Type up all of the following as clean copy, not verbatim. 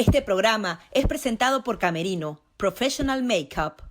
Este programa es presentado por Camerino, Professional Makeup.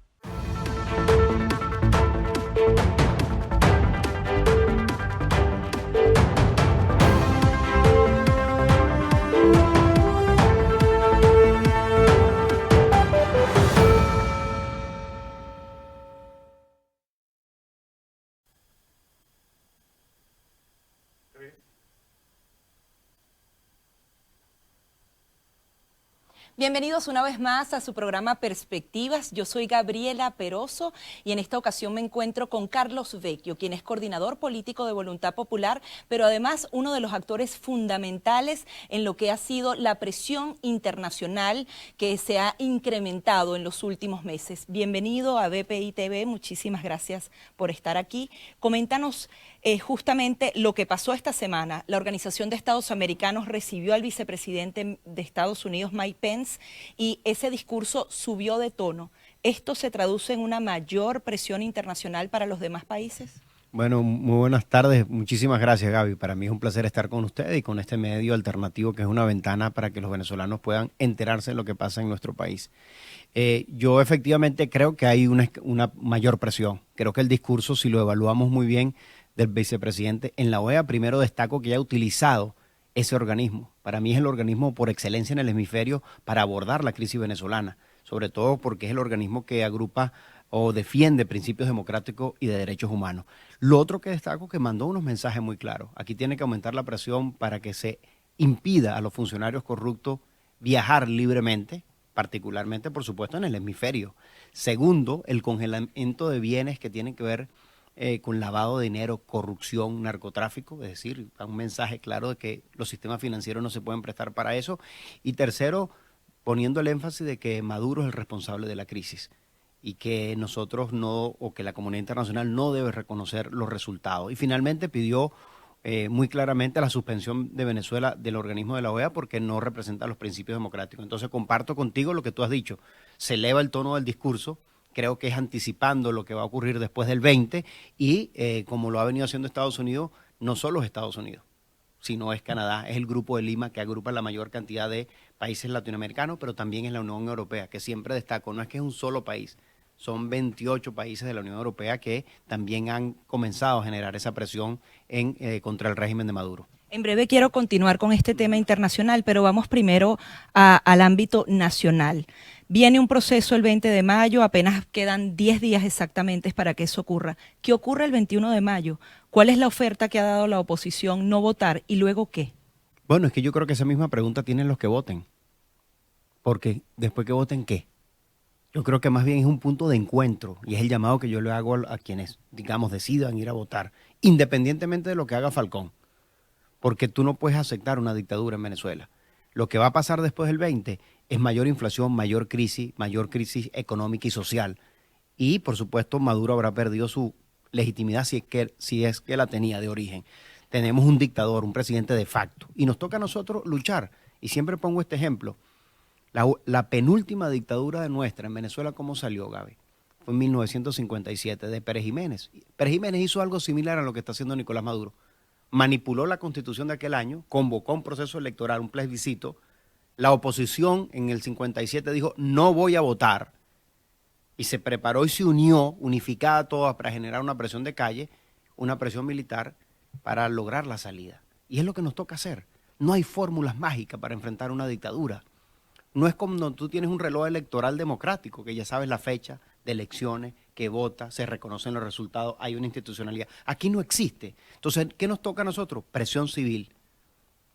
Bienvenidos una vez más a su programa Perspectivas. Yo soy Gabriela Peroso y en esta ocasión me encuentro con Carlos Vecchio, quien es coordinador político de Voluntad Popular, pero además uno de los actores fundamentales en lo que ha sido la presión internacional que se ha incrementado en los últimos meses. Bienvenido a BPI TV, muchísimas gracias por estar aquí. Coméntanos justamente lo que pasó esta semana. La Organización de Estados Americanos recibió al vicepresidente de Estados Unidos, Mike Pence, y ese discurso subió de tono. ¿Esto se traduce en una mayor presión internacional para los demás países? Bueno, muy buenas tardes. Muchísimas gracias, Gaby. Para mí es un placer estar con usted y con este medio alternativo que es una ventana para que los venezolanos puedan enterarse de lo que pasa en nuestro país. Yo efectivamente creo que hay una mayor presión. Creo que el discurso, si lo evaluamos muy bien, del vicepresidente en la OEA, primero destaco que ha utilizado ese organismo. Para mí es el organismo por excelencia en el hemisferio para abordar la crisis venezolana, sobre todo porque es el organismo que agrupa o defiende principios democráticos y de derechos humanos. Lo otro que destaco que mandó unos mensajes muy claros. Aquí tiene que aumentar la presión para que se impida a los funcionarios corruptos viajar libremente, particularmente, por supuesto, en el hemisferio. Segundo, el congelamiento de bienes que tienen que ver con lavado de dinero, corrupción, narcotráfico, es decir, un mensaje claro de que los sistemas financieros no se pueden prestar para eso. Y tercero, poniendo el énfasis de que Maduro es el responsable de la crisis y que nosotros no, o que la comunidad internacional no debe reconocer los resultados. Y finalmente pidió muy claramente la suspensión de Venezuela del organismo de la OEA porque no representa los principios democráticos. Entonces comparto contigo lo que tú has dicho, se eleva el tono del discurso. Creo que es anticipando lo que va a ocurrir después del 20 y como lo ha venido haciendo Estados Unidos, no solo es Estados Unidos, sino es Canadá, es el Grupo de Lima que agrupa la mayor cantidad de países latinoamericanos, pero también es la Unión Europea, que siempre destaco, no es que es un solo país, son 28 países de la Unión Europea que también han comenzado a generar esa presión contra el régimen de Maduro. En breve quiero continuar con este tema internacional, pero vamos primero al ámbito nacional. Viene un proceso el 20 de mayo, apenas quedan 10 días exactamente para que eso ocurra. ¿Qué ocurre el 21 de mayo? ¿Cuál es la oferta que ha dado la oposición no votar y luego qué? Bueno, es que yo creo que esa misma pregunta tienen los que voten, porque después que voten, ¿qué? Yo creo que más bien es un punto de encuentro y es el llamado que yo le hago a quienes, digamos, decidan ir a votar, independientemente de lo que haga Falcón, porque tú no puedes aceptar una dictadura en Venezuela. Lo que va a pasar después del 20 es mayor inflación, mayor crisis económica y social. Y, por supuesto, Maduro habrá perdido su legitimidad si es que la tenía de origen. Tenemos un dictador, un presidente de facto, y nos toca a nosotros luchar. Y siempre pongo este ejemplo. La penúltima dictadura de nuestra en Venezuela, ¿cómo salió, Gaby? Fue en 1957, de Pérez Jiménez. Pérez Jiménez hizo algo similar a lo que está haciendo Nicolás Maduro. Manipuló la constitución de aquel año, convocó un proceso electoral, un plebiscito. La oposición en el 57 dijo, no voy a votar. Y se preparó y se unió, unificada toda, para generar una presión de calle, una presión militar, para lograr la salida. Y es lo que nos toca hacer. No hay fórmulas mágicas para enfrentar una dictadura. No es como cuando tú tienes un reloj electoral democrático, que ya sabes la fecha de elecciones, que vota, se reconocen los resultados, hay una institucionalidad. Aquí no existe. Entonces, ¿qué nos toca a nosotros? Presión civil,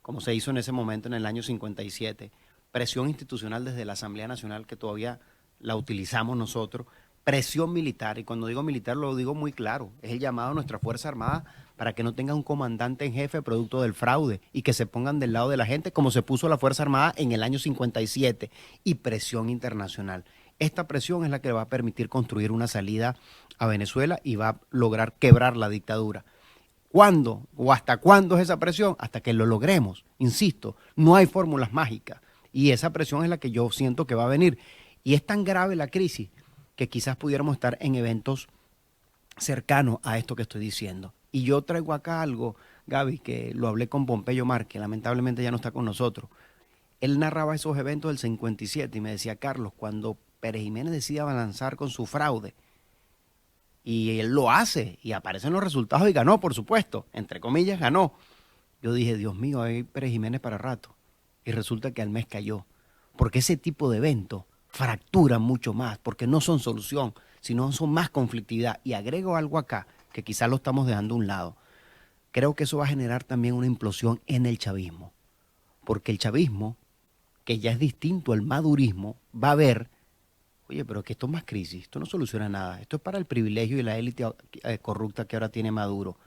como se hizo en ese momento en el año 57. Presión institucional desde la Asamblea Nacional, que todavía la utilizamos nosotros. Presión militar, y cuando digo militar lo digo muy claro, es el llamado a nuestra Fuerza Armada para que no tenga un comandante en jefe producto del fraude y que se pongan del lado de la gente como se puso la Fuerza Armada en el año 57. Y presión internacional. Esta presión es la que va a permitir construir una salida a Venezuela y va a lograr quebrar la dictadura. ¿Cuándo o hasta cuándo es esa presión? Hasta que lo logremos. Insisto, no hay fórmulas mágicas y esa presión es la que yo siento que va a venir. Y es tan grave la crisis que quizás pudiéramos estar en eventos cercanos a esto que estoy diciendo. Y yo traigo acá algo, Gaby, que lo hablé con Pompeyo Mar, que lamentablemente ya no está con nosotros. él narraba esos eventos del 57 y me decía, Carlos, cuando Pérez Jiménez decide avanzar con su fraude, y él lo hace, y aparecen los resultados y ganó, por supuesto, entre comillas, ganó. Yo dije, Dios mío, hay Pérez Jiménez para rato. Y resulta que al mes cayó. Porque ese tipo de eventos fracturan mucho más, porque no son solución, sino son más conflictividad. Y agrego algo acá, que quizás lo estamos dejando a un lado. Creo que eso va a generar también una implosión en el chavismo. Porque el chavismo, que ya es distinto al madurismo, va a ver, oye, pero que esto es más crisis, esto no soluciona nada, esto es para el privilegio y la élite corrupta que ahora tiene Maduro.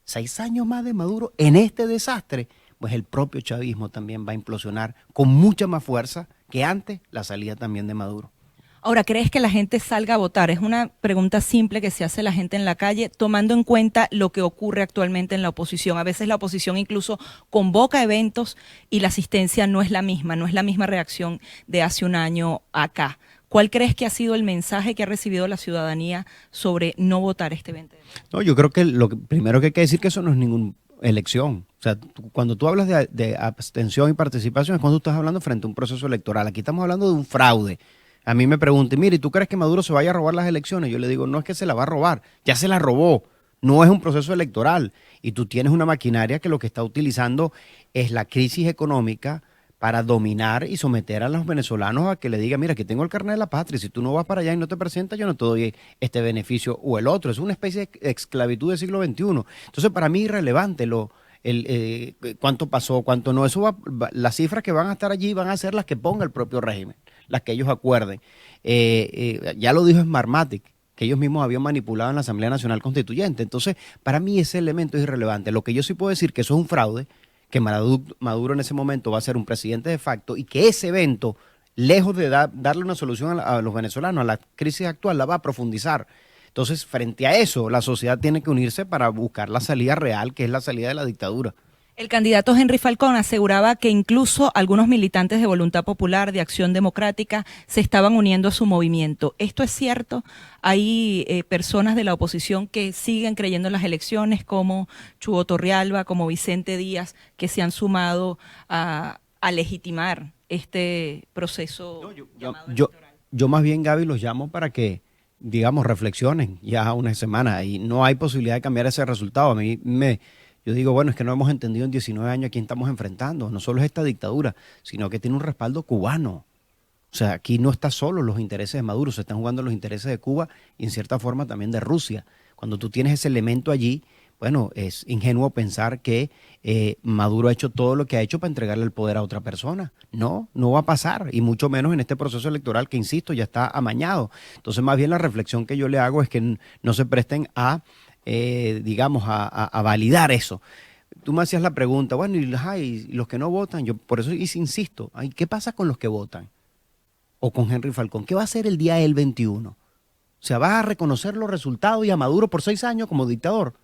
6 años más de Maduro en este desastre, pues el propio chavismo también va a implosionar con mucha más fuerza que antes la salida también de Maduro. Ahora, ¿crees que la gente salga a votar? Es una pregunta simple que se hace la gente en la calle, tomando en cuenta lo que ocurre actualmente en la oposición. A veces la oposición incluso convoca eventos y la asistencia no es la misma reacción de hace un año acá. ¿Cuál crees que ha sido el mensaje que ha recibido la ciudadanía sobre no votar este 20 de mayo? No, yo creo que primero que hay que decir que eso no es ninguna elección. O sea, cuando tú hablas de abstención y participación es cuando tú estás hablando frente a un proceso electoral. Aquí estamos hablando de un fraude. A mí me preguntan, mire, ¿tú crees que Maduro se vaya a robar las elecciones? Yo le digo, no es que se la va a robar, ya se la robó. No es un proceso electoral. Y tú tienes una maquinaria que lo que está utilizando es la crisis económica para dominar y someter a los venezolanos a que le diga, mira, aquí tengo el carnet de la patria, si tú no vas para allá y no te presentas, yo no te doy este beneficio o el otro. Es una especie de esclavitud del siglo XXI. Entonces, para mí es irrelevante cuánto pasó, cuánto no. Las cifras que van a estar allí van a ser las que ponga el propio régimen, las que ellos acuerden. Ya lo dijo Smartmatic, que ellos mismos habían manipulado en la Asamblea Nacional Constituyente. Entonces, para mí ese elemento es irrelevante. Lo que yo sí puedo decir que eso es un fraude, que Maduro en ese momento va a ser un presidente de facto y que ese evento, lejos de darle una solución a los venezolanos, a la crisis actual, la va a profundizar. Entonces, frente a eso, la sociedad tiene que unirse para buscar la salida real, que es la salida de la dictadura. El candidato Henry Falcón aseguraba que incluso algunos militantes de Voluntad Popular, de Acción Democrática, se estaban uniendo a su movimiento. ¿Esto es cierto? Hay personas de la oposición que siguen creyendo en las elecciones, como Chugo Torrealba, como Vicente Díaz, que se han sumado a legitimar este proceso llamado electoral. Yo más bien, Gaby, los llamo para que, digamos, reflexionen ya una semana y no hay posibilidad de cambiar ese resultado. Yo digo, bueno, es que no hemos entendido en 19 años a quién estamos enfrentando. No solo es esta dictadura, sino que tiene un respaldo cubano. O sea, aquí no está solo los intereses de Maduro, se están jugando los intereses de Cuba y en cierta forma también de Rusia. Cuando tú tienes ese elemento allí, bueno, es ingenuo pensar que Maduro ha hecho todo lo que ha hecho para entregarle el poder a otra persona. No, no va a pasar, y mucho menos en este proceso electoral que, insisto, ya está amañado. Entonces, más bien la reflexión que yo le hago es que no se presten a digamos, a validar eso. Tú me hacías la pregunta, bueno, y los que no votan, yo por eso insisto, ¿qué pasa con los que votan? O con Henry Falcón, ¿qué va a hacer el día del 21? O sea, ¿vas a reconocer los resultados y a Maduro por 6 años como dictador?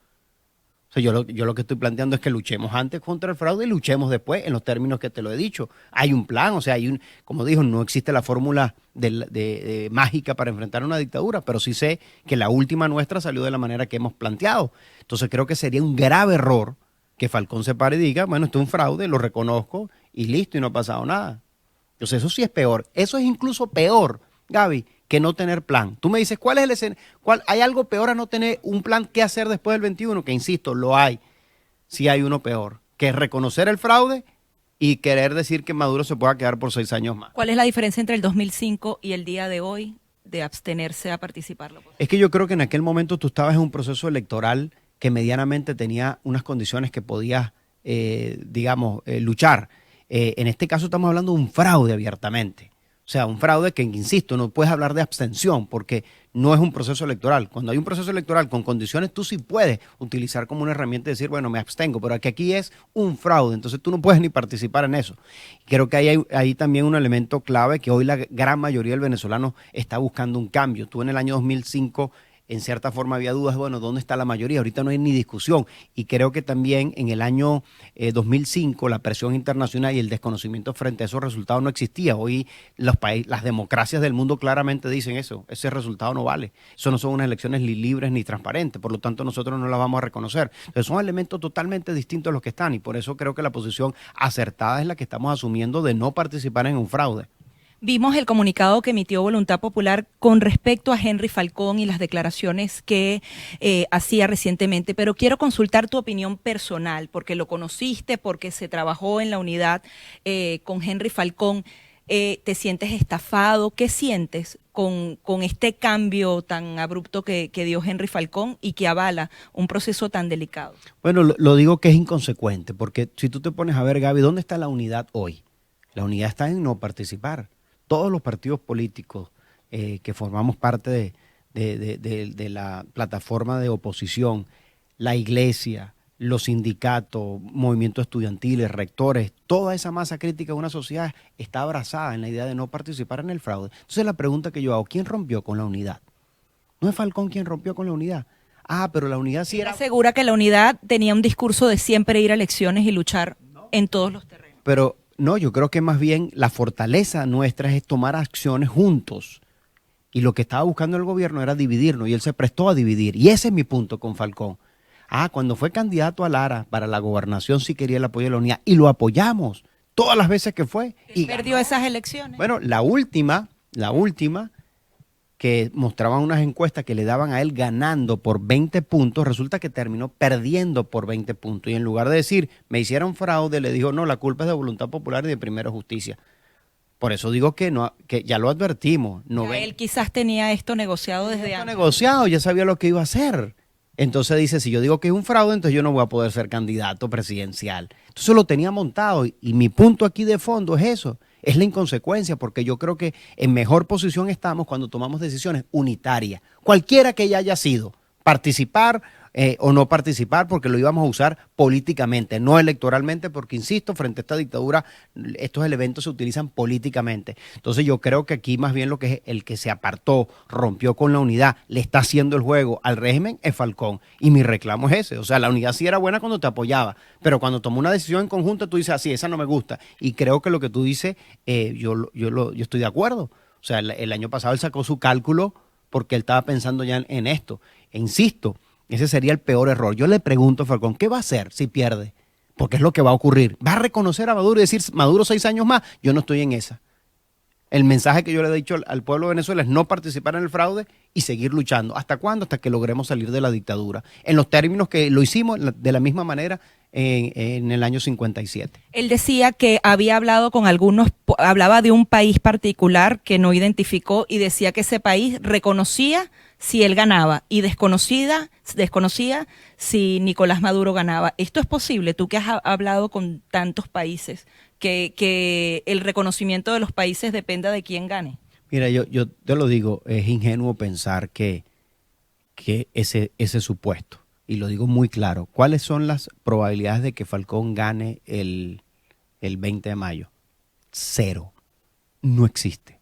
O sea, yo lo que estoy planteando es que luchemos antes contra el fraude y luchemos después en los términos que te lo he dicho. Hay un plan, o sea, como dijo, no existe la fórmula de mágica para enfrentar una dictadura, pero sí sé que la última nuestra salió de la manera que hemos planteado. Entonces creo que sería un grave error que Falcón se pare y diga, bueno, esto es un fraude, lo reconozco y listo, y no ha pasado nada. Entonces eso sí es peor. Eso es incluso peor, Gaby, que no tener plan. Tú me dices, ¿cuál es el escenario? ¿Hay algo peor a no tener un plan que hacer después del 21? Que insisto, lo hay. Sí hay uno peor, que es reconocer el fraude y querer decir que Maduro se pueda quedar por 6 años más. ¿Cuál es la diferencia entre el 2005 y el día de hoy de abstenerse a participar? Es que yo creo que en aquel momento tú estabas en un proceso electoral que medianamente tenía unas condiciones que podías, luchar. En este caso estamos hablando de un fraude abiertamente. O sea, un fraude que, insisto, no puedes hablar de abstención porque no es un proceso electoral. Cuando hay un proceso electoral con condiciones, tú sí puedes utilizar como una herramienta y decir, bueno, me abstengo, pero aquí es un fraude, entonces tú no puedes ni participar en eso. Creo que hay también un elemento clave que hoy la gran mayoría del venezolano está buscando un cambio. Tú en el año 2005 en cierta forma había dudas, bueno, ¿dónde está la mayoría? Ahorita no hay ni discusión. Y creo que también en el año 2005 la presión internacional y el desconocimiento frente a esos resultados no existía. Hoy las democracias del mundo claramente dicen eso, ese resultado no vale. Eso no son unas elecciones ni libres ni transparentes, por lo tanto nosotros no las vamos a reconocer. Entonces son elementos totalmente distintos a los que están y por eso creo que la posición acertada es la que estamos asumiendo de no participar en un fraude. Vimos el comunicado que emitió Voluntad Popular con respecto a Henry Falcón y las declaraciones que hacía recientemente, pero quiero consultar tu opinión personal, porque lo conociste, porque se trabajó en la unidad con Henry Falcón. ¿Te sientes estafado? ¿Qué sientes con este cambio tan abrupto que dio Henry Falcón y que avala un proceso tan delicado? Bueno, lo digo que es inconsecuente, porque si tú te pones a ver, Gaby, ¿dónde está la unidad hoy? La unidad está en no participar. Todos los partidos políticos que formamos parte de la plataforma de oposición, la iglesia, los sindicatos, movimientos estudiantiles, rectores, toda esa masa crítica de una sociedad está abrazada en la idea de no participar en el fraude. Entonces la pregunta que yo hago, ¿quién rompió con la unidad? ¿No es Falcón quien rompió con la unidad? Ah, pero la unidad sí era... Asegura que la unidad tenía un discurso de siempre ir a elecciones y luchar en todos los terrenos. Pero no, yo creo que más bien la fortaleza nuestra es tomar acciones juntos. Y lo que estaba buscando el gobierno era dividirnos y él se prestó a dividir. Y ese es mi punto con Falcón. Cuando fue candidato a Lara para la gobernación sí quería el apoyo de la unidad y lo apoyamos todas las veces que fue. Y perdió esas elecciones. Bueno, la última que mostraban unas encuestas que le daban a él ganando por 20 puntos, resulta que terminó perdiendo por 20 puntos. Y en lugar de decir, me hicieron fraude, le dijo, no, la culpa es de Voluntad Popular y de Primero Justicia. Por eso digo que no, que ya lo advertimos. Él quizás tenía esto negociado desde antes. Negociado, ya sabía lo que iba a hacer. Entonces dice, si yo digo que es un fraude, entonces yo no voy a poder ser candidato presidencial. Entonces lo tenía montado y mi punto aquí de fondo es eso. Es la inconsecuencia, porque yo creo que en mejor posición estamos cuando tomamos decisiones unitarias, cualquiera que ella haya sido, participar o no participar, porque lo íbamos a usar políticamente, no electoralmente, porque insisto, frente a esta dictadura, estos elementos se utilizan políticamente. Entonces yo creo que aquí más bien lo que es el que se apartó, rompió con la unidad, le está haciendo el juego al régimen es Falcón, y mi reclamo es ese. O sea, la unidad sí era buena cuando te apoyaba, pero cuando tomó una decisión en conjunto tú dices, así, esa no me gusta, y creo que lo que tú dices, yo estoy de acuerdo. O sea, el año pasado él sacó su cálculo porque él estaba pensando ya en esto, e insisto, ese sería el peor error. Yo le pregunto a Falcón, ¿qué va a hacer si pierde? Porque es lo que va a ocurrir. ¿Va a reconocer a Maduro y decir, Maduro 6 años más? Yo no estoy en esa. El mensaje que yo le he dicho al pueblo de Venezuela es no participar en el fraude y seguir luchando. ¿Hasta cuándo? Hasta que logremos salir de la dictadura. En los términos que lo hicimos de la misma manera en el año 57. Él decía que había hablado con algunos, hablaba de un país particular que no identificó y decía que ese país reconocía si él ganaba y desconocía si Nicolás Maduro ganaba. ¿Esto es posible? Tú que has hablado con tantos países, que el reconocimiento de los países dependa de quién gane. Mira, yo te lo digo, es ingenuo pensar que ese supuesto, y lo digo muy claro, ¿cuáles son las probabilidades de que Falcón gane el 20 de mayo? 0. No existe.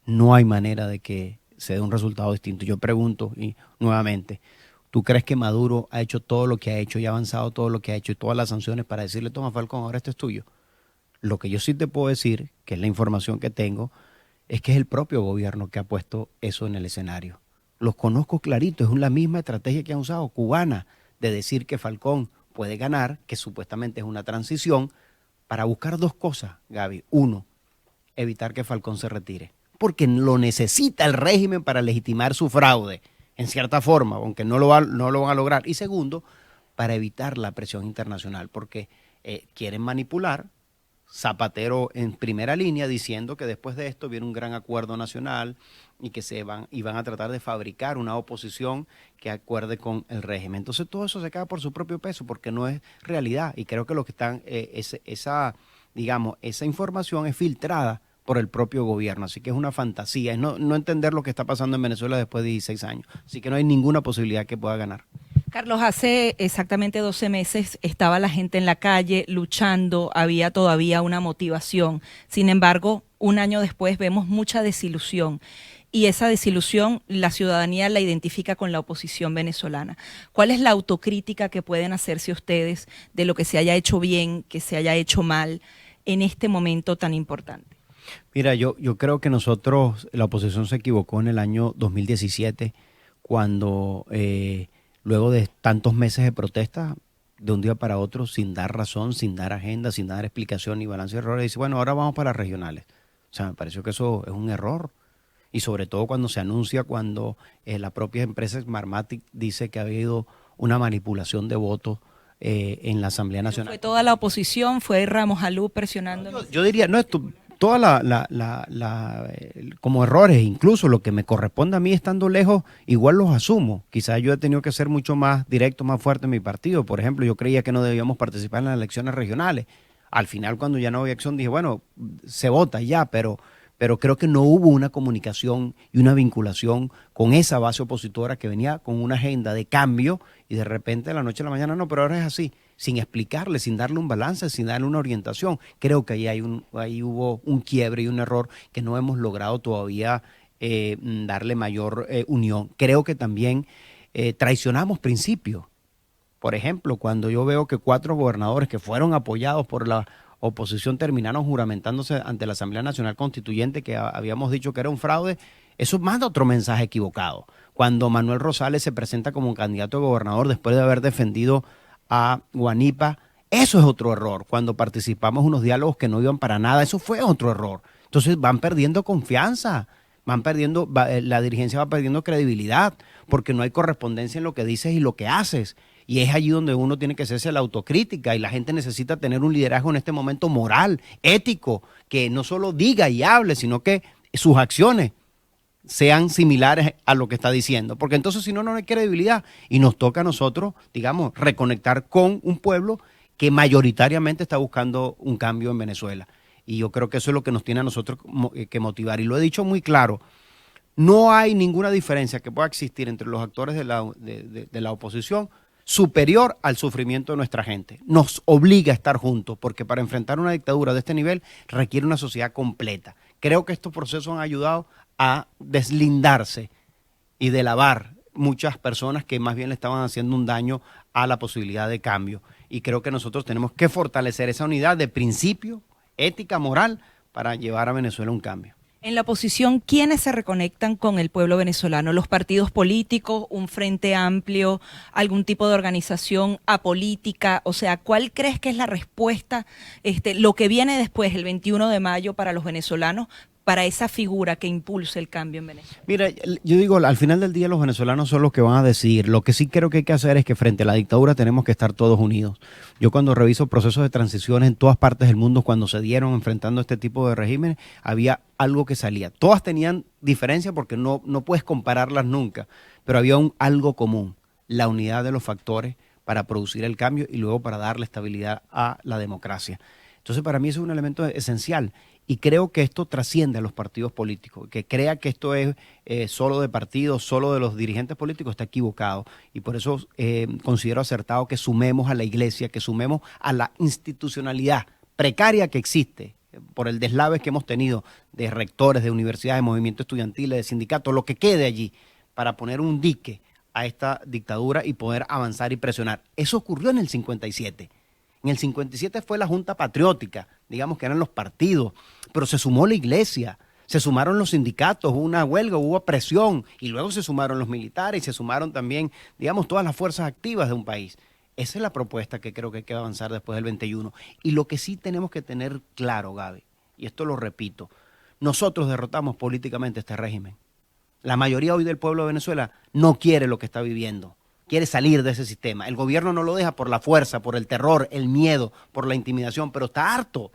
No hay manera de que se dé un resultado distinto. Yo pregunto y nuevamente, ¿tú crees que Maduro ha hecho todo lo que ha hecho y ha avanzado todo lo que ha hecho y todas las sanciones para decirle, toma Falcón, ahora esto es tuyo? Lo que yo sí te puedo decir, que es la información que tengo, es que es el propio gobierno que ha puesto eso en el escenario. Los conozco clarito, es la misma estrategia que han usado, cubana, de decir que Falcón puede ganar, que supuestamente es una transición, para buscar dos cosas, Gaby. Uno, evitar que Falcón se retire, porque lo necesita el régimen para legitimar su fraude, en cierta forma, aunque no lo van a lograr. Y segundo, para evitar la presión internacional, porque quieren manipular. Zapatero en primera línea diciendo que después de esto viene un gran acuerdo nacional y que van a tratar de fabricar una oposición que acuerde con el régimen. Entonces todo eso se cae por su propio peso porque no es realidad, y creo que lo que están esa información es filtrada por el propio gobierno, así que es una fantasía, es no entender lo que está pasando en Venezuela después de 16 años, así que no hay ninguna posibilidad que pueda ganar. Carlos, hace exactamente 12 meses estaba la gente en la calle luchando, había todavía una motivación. Sin embargo, un año después vemos mucha desilusión. y esa desilusión la ciudadanía la identifica con la oposición venezolana. ¿Cuál es la autocrítica que pueden hacerse ustedes de lo que se haya hecho bien, que se haya hecho mal en este momento tan importante? Mira, yo creo que nosotros, la oposición se equivocó en el año 2017, cuando luego de tantos meses de protesta, de un día para otro, sin dar razón, sin dar agenda, sin dar explicación ni balance de errores, dice, bueno, ahora vamos para las regionales. O sea, me pareció que eso es un error. Y sobre todo cuando se anuncia, cuando la propia empresa Smartmatic dice que ha habido una manipulación de votos en la Asamblea Nacional. Fue toda la oposición, fue Ramos Alú presionando. Yo diría, no, esto, toda como errores, incluso lo que me corresponde a mí estando lejos, igual los asumo. Quizás yo he tenido que ser mucho más directo, más fuerte en mi partido. Por ejemplo, yo creía que no debíamos participar en las elecciones regionales. Al final, cuando ya no había acción, dije, bueno, se vota ya, pero creo que no hubo una comunicación y una vinculación con esa base opositora que venía con una agenda de cambio y de repente de la noche a la mañana, no, pero ahora es así, sin explicarle, sin darle un balance, sin darle una orientación. Creo que ahí hubo un quiebre y un error que no hemos logrado todavía darle mayor unión. Creo que también traicionamos principios. Por ejemplo, cuando yo veo que 4 gobernadores que fueron apoyados por la oposición terminaron juramentándose ante la Asamblea Nacional Constituyente, que habíamos dicho que era un fraude, eso manda otro mensaje equivocado. Cuando Manuel Rosales se presenta como un candidato a gobernador después de haber defendido a Guanipa, eso es otro error. Cuando participamos en unos diálogos que no iban para nada, eso fue otro error. Entonces van perdiendo confianza, la dirigencia va perdiendo credibilidad, porque no hay correspondencia en lo que dices y lo que haces. Y es allí donde uno tiene que hacerse la autocrítica y la gente necesita tener un liderazgo en este momento moral, ético, que no solo diga y hable, sino que sus acciones sean similares a lo que está diciendo. Porque entonces si no, no hay credibilidad. Y nos toca a nosotros, digamos, reconectar con un pueblo que mayoritariamente está buscando un cambio en Venezuela. Y yo creo que eso es lo que nos tiene a nosotros que motivar. Y lo he dicho muy claro, no hay ninguna diferencia que pueda existir entre los actores de la oposición superior al sufrimiento de nuestra gente. Nos obliga a estar juntos, porque para enfrentar una dictadura de este nivel requiere una sociedad completa. Creo que estos procesos han ayudado a deslindarse y de lavar muchas personas que más bien le estaban haciendo un daño a la posibilidad de cambio. Y creo que nosotros tenemos que fortalecer esa unidad de principio, ética, moral, para llevar a Venezuela a un cambio. En la oposición, ¿quiénes se reconectan con el pueblo venezolano? ¿Los partidos políticos, un frente amplio, algún tipo de organización apolítica? O sea, ¿cuál crees que es la respuesta, lo que viene después, el 21 de mayo, para los venezolanos, para esa figura que impulse el cambio en Venezuela? Mira, yo digo, al final del día los venezolanos son los que van a decidir. Lo que sí creo que hay que hacer es que frente a la dictadura tenemos que estar todos unidos. Yo cuando reviso procesos de transiciones en todas partes del mundo, cuando se dieron enfrentando este tipo de regímenes, había algo que salía. Todas tenían diferencia porque no puedes compararlas nunca, pero había algo común, la unidad de los factores para producir el cambio y luego para darle estabilidad a la democracia. Entonces, para mí eso es un elemento esencial. Y creo que esto trasciende a los partidos políticos. Que crea que esto es solo de partidos, solo de los dirigentes políticos, está equivocado. Y por eso considero acertado que sumemos a la iglesia, que sumemos a la institucionalidad precaria que existe por el deslave que hemos tenido de rectores, de universidades, de movimientos estudiantiles, de sindicatos, lo que quede allí, para poner un dique a esta dictadura y poder avanzar y presionar. Eso ocurrió en el 57. En el 57 fue la Junta Patriótica, digamos que eran los partidos, pero se sumó la iglesia, se sumaron los sindicatos, hubo una huelga, hubo presión, y luego se sumaron los militares y se sumaron también, digamos, todas las fuerzas activas de un país. Esa es la propuesta que creo que hay que avanzar después del 21. Y lo que sí tenemos que tener claro, Gaby, y esto lo repito, nosotros derrotamos políticamente este régimen. La mayoría hoy del pueblo de Venezuela no quiere lo que está viviendo. Quiere salir de ese sistema. El gobierno no lo deja por la fuerza, por el terror, el miedo, por la intimidación, pero está harto.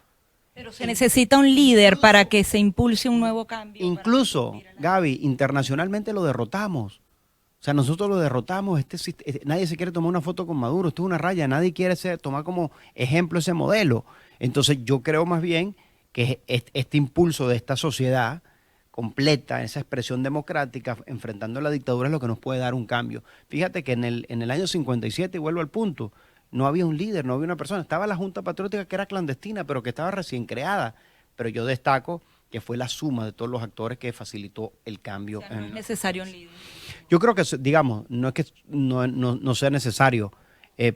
Pero se necesita un líder para que se impulse un nuevo cambio. Incluso, Gaby, internacionalmente lo derrotamos. O sea, nosotros lo derrotamos. Nadie se quiere tomar una foto con Maduro. Esto es una raya. Nadie quiere tomar como ejemplo ese modelo. Entonces yo creo más bien que este impulso de esta sociedad completa, esa expresión democrática, enfrentando la dictadura, es lo que nos puede dar un cambio. Fíjate que en el año 57, y vuelvo al punto, no había un líder, no había una persona. Estaba la Junta Patriótica, que era clandestina, pero que estaba recién creada. Pero yo destaco que fue la suma de todos los actores que facilitó el cambio. O sea, no es necesario un líder. Yo creo que, digamos, no es que no sea necesario,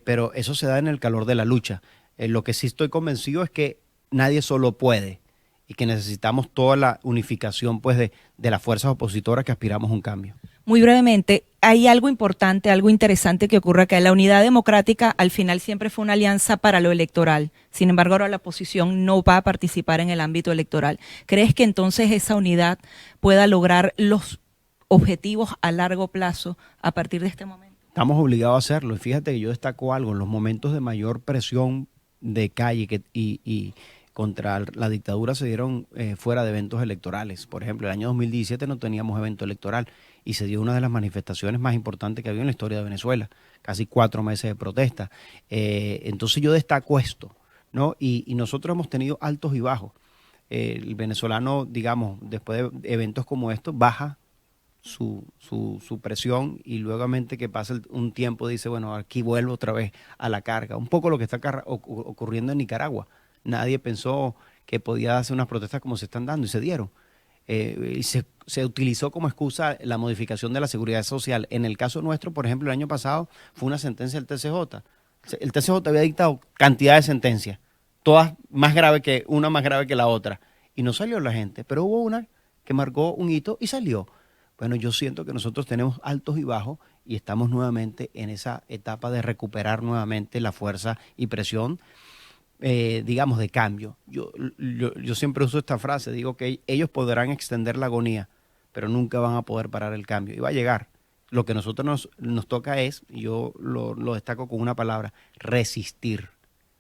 pero eso se da en el calor de la lucha. Lo que sí estoy convencido es que nadie solo puede y que necesitamos toda la unificación pues de las fuerzas opositoras que aspiramos a un cambio. Muy brevemente, hay algo importante, algo interesante que ocurre acá. La unidad democrática al final siempre fue una alianza para lo electoral. Sin embargo, ahora la oposición no va a participar en el ámbito electoral. ¿Crees que entonces esa unidad pueda lograr los objetivos a largo plazo a partir de este momento? Estamos obligados a hacerlo. Y fíjate que yo destaco algo, en los momentos de mayor presión de calle y contra la dictadura se dieron fuera de eventos electorales. Por ejemplo, el año 2017 no teníamos evento electoral y se dio una de las manifestaciones más importantes que había en la historia de Venezuela, casi 4 meses de protesta. Entonces yo destaco esto, ¿no? Y nosotros hemos tenido altos y bajos. El venezolano, digamos, después de eventos como estos, baja su presión y luego que pasa un tiempo dice, bueno, aquí vuelvo otra vez a la carga. Un poco lo que está ocurriendo en Nicaragua. Nadie pensó que podía hacer unas protestas como se están dando y se dieron. Y se utilizó como excusa la modificación de la seguridad social. En el caso nuestro, por ejemplo, el año pasado fue una sentencia del TCJ. El TCJ había dictado cantidad de sentencias, todas más graves una más grave que la otra. Y no salió la gente, pero hubo una que marcó un hito y salió. Bueno, yo siento que nosotros tenemos altos y bajos y estamos nuevamente en esa etapa de recuperar nuevamente la fuerza y presión, digamos, de cambio. Yo siempre uso esta frase, digo que ellos podrán extender la agonía, pero nunca van a poder parar el cambio. Y va a llegar. Lo que nosotros nos toca es, y yo lo destaco con una palabra, resistir.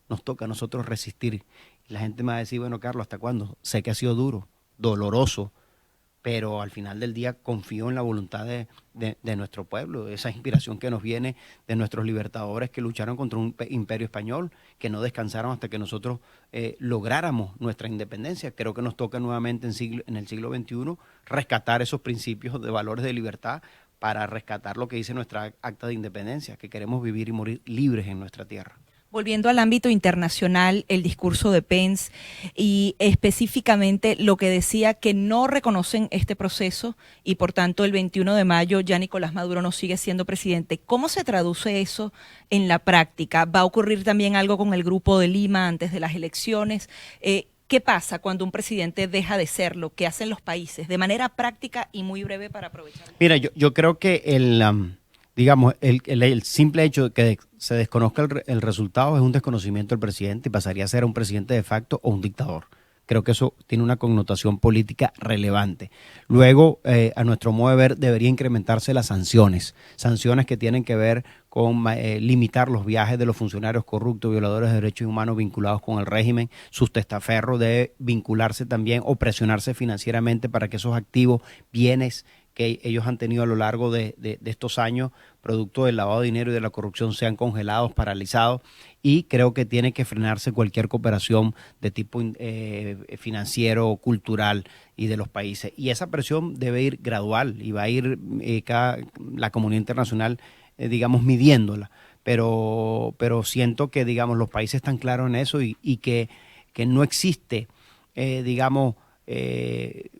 Nos toca a nosotros resistir. Y la gente me va a decir, bueno, Carlos, ¿hasta cuándo? Sé que ha sido duro, doloroso, pero al final del día confío en la voluntad de nuestro pueblo, esa inspiración que nos viene de nuestros libertadores que lucharon contra un imperio español, que no descansaron hasta que nosotros lográramos nuestra independencia. Creo que nos toca nuevamente en el siglo XXI rescatar esos principios de valores de libertad para rescatar lo que dice nuestra acta de independencia, que queremos vivir y morir libres en nuestra tierra. Volviendo al ámbito internacional, el discurso de Pence y específicamente lo que decía que no reconocen este proceso y por tanto el 21 de mayo ya Nicolás Maduro no sigue siendo presidente. ¿Cómo se traduce eso en la práctica? ¿Va a ocurrir también algo con el Grupo de Lima antes de las elecciones? ¿Qué pasa cuando un presidente deja de serlo? ¿Qué hacen los países? De manera práctica y muy breve para aprovechar. Mira, yo creo que digamos, el simple hecho de que se desconozca el resultado es un desconocimiento del presidente y pasaría a ser un presidente de facto o un dictador. Creo que eso tiene una connotación política relevante. Luego, a nuestro modo de ver, debería incrementarse las sanciones que tienen que ver con limitar los viajes de los funcionarios corruptos, violadores de derechos humanos vinculados con el régimen. Sus testaferros debe vincularse también o presionarse financieramente para que esos activos, bienes que ellos han tenido a lo largo de estos años, producto del lavado de dinero y de la corrupción, sean congelados, paralizados, y creo que tiene que frenarse cualquier cooperación de tipo financiero, cultural y de los países. Y esa presión debe ir gradual y va a ir la comunidad internacional, digamos, midiéndola. Pero siento que, digamos, los países están claros en eso y que no existe, digamos,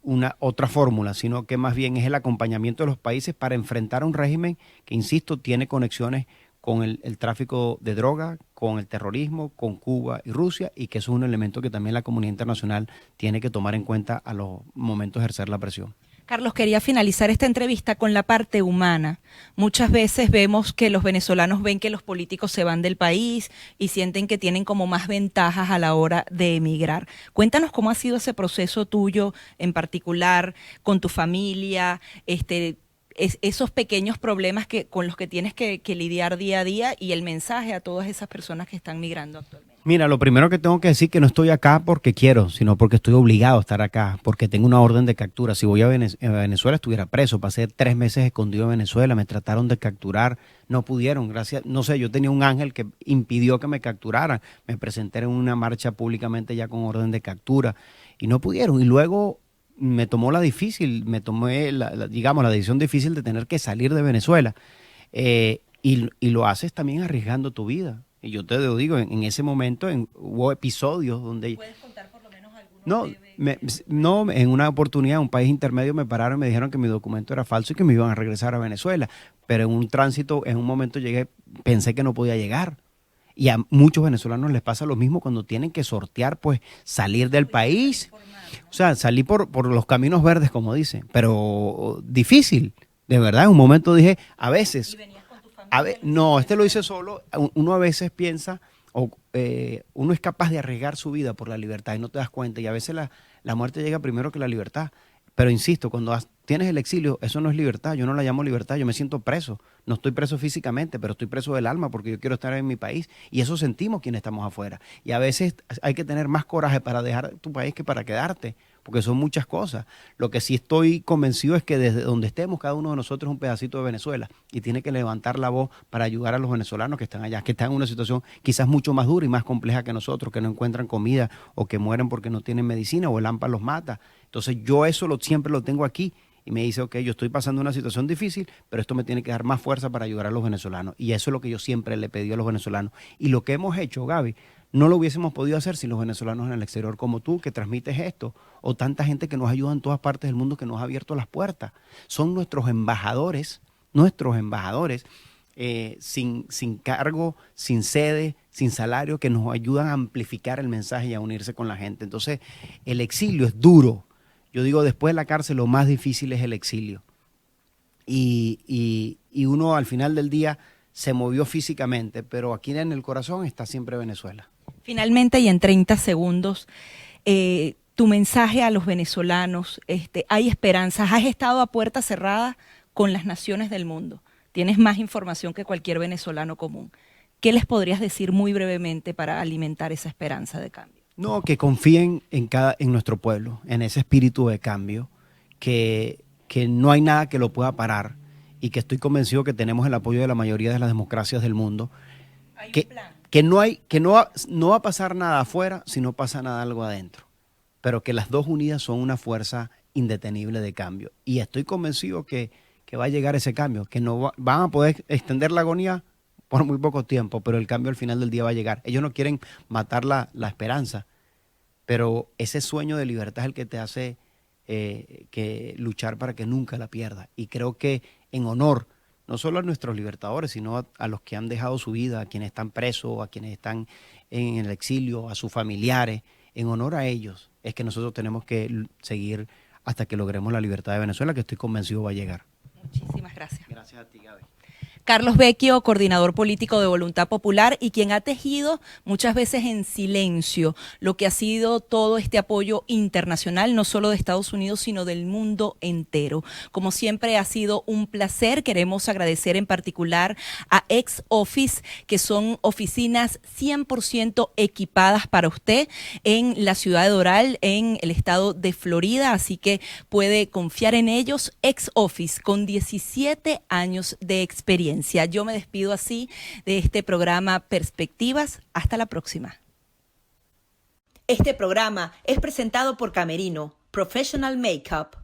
una otra fórmula, sino que más bien es el acompañamiento de los países para enfrentar a un régimen que, insisto, tiene conexiones con el tráfico de droga, con el terrorismo, con Cuba y Rusia, y que eso es un elemento que también la comunidad internacional tiene que tomar en cuenta a los momentos de ejercer la presión. Carlos, quería finalizar esta entrevista con la parte humana. Muchas veces vemos que los venezolanos ven que los políticos se van del país y sienten que tienen como más ventajas a la hora de emigrar. Cuéntanos cómo ha sido ese proceso tuyo en particular, con tu familia, esos pequeños problemas con los que tienes que lidiar día a día y el mensaje a todas esas personas que están migrando actualmente. Mira, lo primero que tengo que decir es que no estoy acá porque quiero, sino porque estoy obligado a estar acá, porque tengo una orden de captura. Si voy a Venezuela estuviera preso, pasé 3 meses escondido en Venezuela, me trataron de capturar, no pudieron, gracias, no sé, yo tenía un ángel que impidió que me capturaran, me presenté en una marcha públicamente ya con orden de captura y no pudieron. Y luego me tomé la decisión difícil de tener que salir de Venezuela y lo haces también arriesgando tu vida. Y yo te lo digo, en ese momento hubo episodios donde... ¿Puedes contar por lo menos algunos No, no, en una oportunidad, un país intermedio me pararon y me dijeron que mi documento era falso y que me iban a regresar a Venezuela. Pero en un tránsito, en un momento llegué, pensé que no podía llegar. Y a muchos venezolanos les pasa lo mismo cuando tienen que sortear, pues, salir del país. O sea, salir por los caminos verdes, como dicen. Pero difícil, de verdad. En un momento dije, a veces, no, este lo hice solo. Uno a veces piensa, uno es capaz de arriesgar su vida por la libertad y no te das cuenta. Y a veces la muerte llega primero que la libertad. Pero insisto, cuando tienes el exilio, eso no es libertad. Yo no la llamo libertad, yo me siento preso. No estoy preso físicamente, pero estoy preso del alma porque yo quiero estar en mi país. Y eso sentimos quienes estamos afuera. Y a veces hay que tener más coraje para dejar tu país que para quedarte, porque son muchas cosas. Lo que sí estoy convencido es que desde donde estemos, cada uno de nosotros es un pedacito de Venezuela y tiene que levantar la voz para ayudar a los venezolanos que están allá, que están en una situación quizás mucho más dura y más compleja que nosotros, que no encuentran comida o que mueren porque no tienen medicina o el hampa los mata. Entonces yo eso siempre lo tengo aquí y me dice, ok, yo estoy pasando una situación difícil, pero esto me tiene que dar más fuerza para ayudar a los venezolanos. Y eso es lo que yo siempre le pedí a los venezolanos. Y lo que hemos hecho, Gaby, no lo hubiésemos podido hacer sin los venezolanos en el exterior como tú, que transmites esto, o tanta gente que nos ayuda en todas partes del mundo, que nos ha abierto las puertas. Son nuestros embajadores, sin cargo, sin sede, sin salario, que nos ayudan a amplificar el mensaje y a unirse con la gente. Entonces, el exilio es duro. Yo digo, después de la cárcel, lo más difícil es el exilio. Y uno al final del día se movió físicamente, pero aquí en el corazón está siempre Venezuela. Finalmente, y en 30 segundos, tu mensaje a los venezolanos, hay esperanzas, has estado a puerta cerrada con las naciones del mundo, tienes más información que cualquier venezolano común. ¿Qué les podrías decir muy brevemente para alimentar esa esperanza de cambio? No, que confíen en nuestro pueblo, en ese espíritu de cambio, que no hay nada que lo pueda parar y que estoy convencido que tenemos el apoyo de la mayoría de las democracias del mundo. Hay que, un plan. que no va a pasar nada afuera si no pasa nada algo adentro, pero que las dos unidas son una fuerza indetenible de cambio. Y estoy convencido que va a llegar ese cambio, que no van a poder extender la agonía por muy poco tiempo, pero el cambio al final del día va a llegar. Ellos no quieren matar la esperanza, pero ese sueño de libertad es el que te hace que luchar para que nunca la pierdas. Y creo que en honor, no solo a nuestros libertadores, sino a los que han dejado su vida, a quienes están presos, a quienes están en el exilio, a sus familiares, en honor a ellos, es que nosotros tenemos que seguir hasta que logremos la libertad de Venezuela, que estoy convencido va a llegar. Muchísimas gracias. Gracias a ti, Gaby. Carlos Vecchio, coordinador político de Voluntad Popular y quien ha tejido muchas veces en silencio lo que ha sido todo este apoyo internacional, no solo de Estados Unidos, sino del mundo entero. Como siempre ha sido un placer. Queremos agradecer en particular a Ex Office, que son oficinas 100% equipadas para usted en la ciudad de Doral, en el estado de Florida, así que puede confiar en ellos. Ex Office, con 17 años de experiencia. Yo me despido así de este programa Perspectivas. Hasta la próxima. Este programa es presentado por Camerino, Professional Makeup.